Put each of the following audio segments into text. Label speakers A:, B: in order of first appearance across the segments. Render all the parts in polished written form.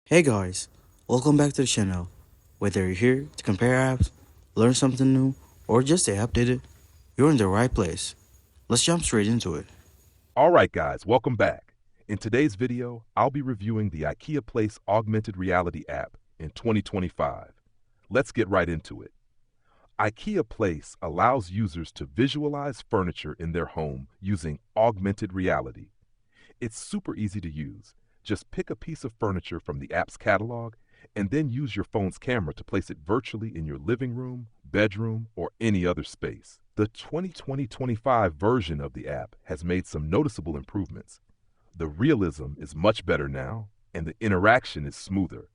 A: Hey guys, welcome back to the channel. Whether you're here to compare apps, learn something new, or just stay updated, you're in the right place. Let's jump straight into it.
B: All right, guys, welcome back. In today's video, I'll be reviewing the Ikea Place Augmented Reality app in 2025. Let's get right into it. Ikea Place allows users to visualize furniture in their home using augmented reality. It's super easy to use. Just pick a piece of furniture from the app's catalog and then use your phone's camera to place it virtually in your living room, bedroom, or any other space. The 2020-25 version of the app has made some noticeable improvements. The realism is much better now, and the interaction is smoother.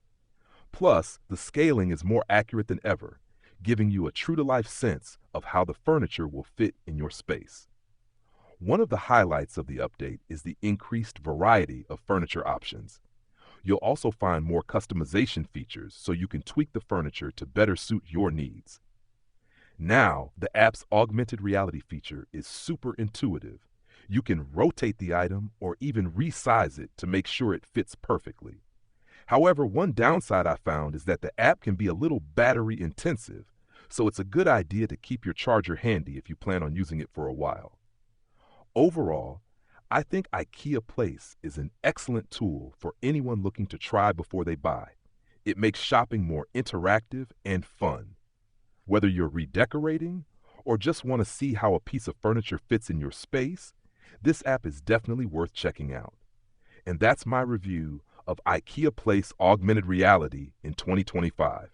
B: Plus, the scaling is more accurate than ever, giving you a true-to-life sense of how the furniture will fit in your space. One of the highlights of the update is the increased variety of furniture options. You'll also find more customization features so you can tweak the furniture to better suit your needs. Now, the app's augmented reality feature is super intuitive. You can rotate the item or even resize it to make sure it fits perfectly. However, one downside I found is that the app can be a little battery intensive, so it's a good idea to keep your charger handy if you plan on using it for a while. Overall, I think IKEA Place is an excellent tool for anyone looking to try before they buy. It makes shopping more interactive and fun. Whether you're redecorating or just want to see how a piece of furniture fits in your space, this app is definitely worth checking out. And that's my review of IKEA Place Augmented Reality in 2025.